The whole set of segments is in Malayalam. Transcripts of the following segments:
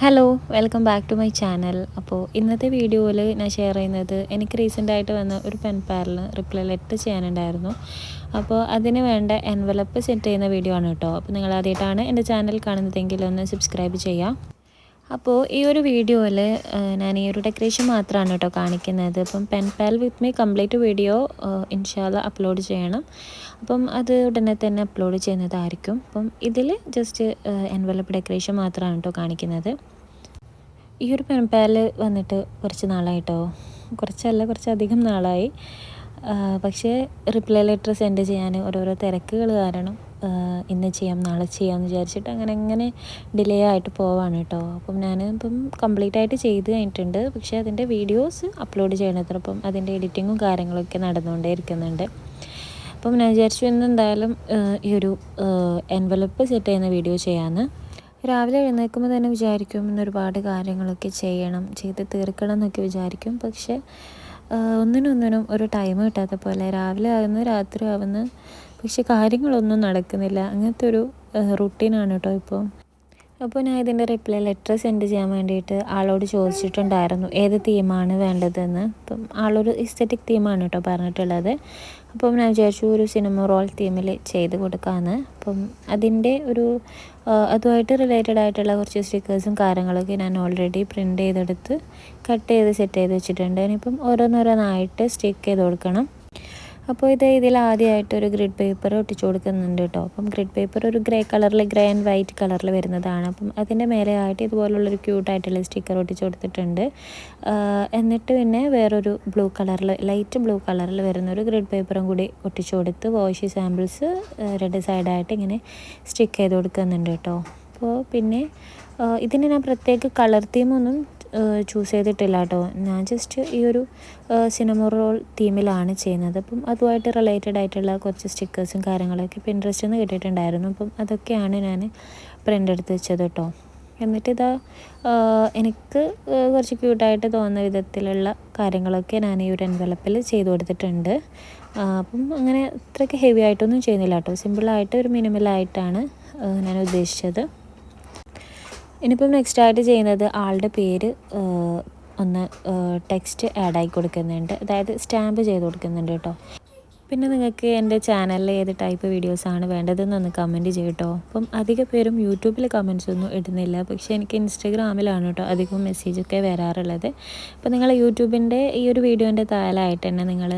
Hello welcome back to my channel. അപ്പോൾ ഇന്നത്തെ വീഡിയോയിൽ ഞാൻ ഷെയർ ചെയ്യുന്നത് എനിക്ക് റീസെൻ്റായിട്ട് വന്ന ഒരു പെൻ പാലിന് റിപ്ലൈ ലെറ്റർ ചെയ്യാനുണ്ടായിരുന്നു. അപ്പോൾ അതിന് വേണ്ട എൻവലപ്പ് സെറ്റ് ചെയ്യുന്ന വീഡിയോ ആണ് കേട്ടോ. അപ്പോൾ നിങ്ങൾ ആദ്യമായിട്ടാണ് എൻ്റെ ചാനൽ കാണുന്നതെങ്കിൽ ഒന്ന് സബ്സ്ക്രൈബ് ചെയ്യാം. അപ്പോൾ ഈ ഒരു വീഡിയോയിൽ ഞാൻ ഈ ഒരു ഡെക്കറേഷൻ മാത്രമാണ് കേട്ടോ കാണിക്കുന്നത്. അപ്പം പെൻ പാൽ വിത്ത് മീ കംപ്ലീറ്റ് വീഡിയോ ഇൻഷാല്ല അപ്ലോഡ് ചെയ്യണം. അപ്പം അത് ഉടനെ തന്നെ അപ്ലോഡ് ചെയ്യുന്നതായിരിക്കും. അപ്പം ഇതിൽ ജസ്റ്റ് എൻവലപ്പ് ഡെക്കറേഷൻ മാത്രമാണ് കേട്ടോ കാണിക്കുന്നത്. ഈ ഒരു പെൻ പാൽ വന്നിട്ട് കുറച്ച് നാളായിട്ടോ, കുറച്ചധികം നാളായി. പക്ഷേ റിപ്ലൈ ലെറ്റർ സെൻഡ് ചെയ്യാൻ ഓരോരോ തിരക്കുകൾ കാരണം ഇന്ന് ചെയ്യാം നാളെ ചെയ്യാമെന്ന് വിചാരിച്ചിട്ട് അങ്ങനെ ഡിലേ ആയിട്ട് പോവാണ് കേട്ടോ. അപ്പം ഞാൻ കംപ്ലീറ്റ് ആയിട്ട് ചെയ്ത് കഴിഞ്ഞിട്ടുണ്ട്. പക്ഷേ അതിൻ്റെ വീഡിയോസ് അപ്ലോഡ് ചെയ്യണത്ര അപ്പം അതിൻ്റെ എഡിറ്റിങ്ങും കാര്യങ്ങളൊക്കെ നടന്നുകൊണ്ടേ ഇരിക്കുന്നുണ്ട്. അപ്പം ഞാൻ വിചാരിച്ചു ഇന്ന് എന്തായാലും ഈ ഒരു എൻവലപ്പ് സെറ്റ് ചെയ്യുന്ന വീഡിയോ ചെയ്യാമെന്ന്. രാവിലെ എഴുന്നേൽക്കുമ്പോൾ തന്നെ വിചാരിക്കും ഇന്ന് ഒരുപാട് കാര്യങ്ങളൊക്കെ ചെയ്ത് തീർക്കണം എന്നൊക്കെ വിചാരിക്കും. പക്ഷേ ഒന്നിനൊന്നിനും ഒരു ടൈം കിട്ടാത്ത പോലെ രാവിലെ ആകുന്നു രാത്രി ആവുന്നു, പക്ഷെ കാര്യങ്ങളൊന്നും നടക്കുന്നില്ല. അങ്ങനത്തെ ഒരു റുട്ടീനാണ് കേട്ടോ ഇപ്പോൾ. അപ്പോൾ ഞാൻ ഇതിൻ്റെ റിപ്ലൈ ലെറ്റർ സെൻഡ് ചെയ്യാൻ വേണ്ടിയിട്ട് ആളോട് ചോദിച്ചിട്ടുണ്ടായിരുന്നു ഏത് തീമാണ് വേണ്ടതെന്ന്. അപ്പം ആളൊരു ഇസ്തറ്റിക് തീമാണ് കേട്ടോ പറഞ്ഞിട്ടുള്ളത്. അപ്പം ഞാൻ വിചാരിച്ചു ഒരു സിനിമ റോൾ തീമിൽ ചെയ്ത് കൊടുക്കാമെന്ന്. അപ്പം അതിൻ്റെ അതുമായിട്ട് റിലേറ്റഡ് ആയിട്ടുള്ള കുറച്ച് സ്റ്റിക്കേഴ്സും കാര്യങ്ങളൊക്കെ ഞാൻ ഓൾറെഡി പ്രിൻ്റ് ചെയ്തെടുത്ത് കട്ട് ചെയ്ത് സെറ്റ് ചെയ്ത് വെച്ചിട്ടുണ്ട്. ഇനിയിപ്പം ഓരോന്നോരോന്നായിട്ട് സ്റ്റിക്ക് ചെയ്ത് കൊടുക്കണം. അപ്പോൾ ഇതിൽ ആദ്യമായിട്ട് ഒരു ഗ്രിഡ് പേപ്പർ ഒട്ടിച്ചു കൊടുക്കുന്നുണ്ട് കേട്ടോ. അപ്പം ഗ്രിഡ് പേപ്പർ ഒരു ഗ്രേ ആൻഡ് വൈറ്റ് കളറിൽ വരുന്നതാണ്. അപ്പം അതിൻ്റെ മേലെയായിട്ട് ഇതുപോലുള്ളൊരു ക്യൂട്ടായിട്ടുള്ള സ്റ്റിക്കർ ഒട്ടിച്ചു കൊടുത്തിട്ടുണ്ട്. എന്നിട്ട് പിന്നെ വേറൊരു ലൈറ്റ് ബ്ലൂ കളറിൽ വരുന്നൊരു ഗ്രിഡ് പേപ്പറും കൂടി ഒട്ടിച്ചു കൊടുത്ത് വാഷി സാമ്പിൾസ് രണ്ട് സൈഡായിട്ട് ഇങ്ങനെ സ്റ്റിക്ക് ചെയ്ത് കൊടുക്കുന്നുണ്ട് കേട്ടോ. അപ്പോൾ പിന്നെ ഇതിന് ഞാൻ പ്രത്യേക കളർ തീമൊന്നും ചൂസ് ചെയ്തിട്ടില്ല കേട്ടോ. ഞാൻ ജസ്റ്റ് ഈ ഒരു സിനിമ റോൾ തീമിലാണ് ചെയ്യുന്നത്. അപ്പം അതുമായിട്ട് റിലേറ്റഡ് ആയിട്ടുള്ള കുറച്ച് സ്റ്റിക്കേഴ്സും കാര്യങ്ങളൊക്കെ പിൻട്രസ്റ്റിൽ നിന്ന് കിട്ടിയിട്ടുണ്ടായിരുന്നു. അപ്പം അതൊക്കെയാണ് ഞാൻ പ്രിൻ്റ് എടുത്ത് വെച്ചത് കേട്ടോ. എന്നിട്ട് എനിക്ക് കുറച്ച് ക്യൂട്ടായിട്ട് തോന്നുന്ന വിധത്തിലുള്ള കാര്യങ്ങളൊക്കെ ഞാൻ ഈ ഒരു എൻവലപ്പിൽ ചെയ്ത് കൊടുത്തിട്ടുണ്ട്. അപ്പം അങ്ങനെ അത്രയ്ക്ക് ഹെവി ആയിട്ടൊന്നും ചെയ്യുന്നില്ല കേട്ടോ. സിമ്പിളായിട്ട് ഒരു മിനിമലായിട്ടാണ് ഞാൻ ഉദ്ദേശിച്ചത്. ഇനിയിപ്പം നെക്സ്റ്റ് ആയിട്ട് ചെയ്യുന്നത് ആളുടെ പേര് ഒന്ന് ടെക്സ്റ്റ് ആഡായി കൊടുക്കുന്നുണ്ട്, അതായത് സ്റ്റാമ്പ് ചെയ്ത് കൊടുക്കുന്നുണ്ട് കേട്ടോ. പിന്നെ നിങ്ങൾക്ക് എൻ്റെ ചാനലിൽ ഏത് ടൈപ്പ് വീഡിയോസാണ് വേണ്ടതെന്നൊന്ന് കമൻറ്റ് ചെയ്യട്ടോ. അപ്പം അധിക പേരും യൂട്യൂബിൽ കമൻറ്റ്സ് ഒന്നും ഇടുന്നില്ല, പക്ഷേ എനിക്ക് ഇൻസ്റ്റഗ്രാമിലാണ് കേട്ടോ അധികം മെസ്സേജൊക്കെ വരാറുള്ളത്. അപ്പോൾ നിങ്ങൾ യൂട്യൂബിൻ്റെ ഈ ഒരു വീഡിയോൻ്റെ താഴെയായിട്ട് തന്നെ നിങ്ങൾ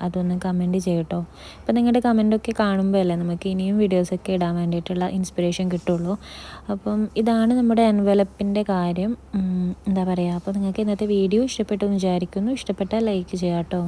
അതൊന്ന് കമൻറ്റ് ചെയ്യട്ടോ. അപ്പോൾ നിങ്ങളുടെ കമൻറ്റൊക്കെ കാണുമ്പോൾ അല്ലേ നമുക്ക് ഇനിയും വീഡിയോസൊക്കെ ഇടാൻ വേണ്ടിയിട്ടുള്ള ഇൻസ്പിറേഷൻ കിട്ടുള്ളൂ. അപ്പം ഇതാണ് നമ്മുടെ എൻവലപ്പിൻ്റെ കാര്യം. എന്താ പറയുക, അപ്പോൾ നിങ്ങൾക്ക് ഇന്നത്തെ വീഡിയോ ഇഷ്ടപ്പെട്ടു എന്ന് വിചാരിക്കുന്നു. ഇഷ്ടപ്പെട്ടാൽ ലൈക്ക് ചെയ്യാം കേട്ടോ.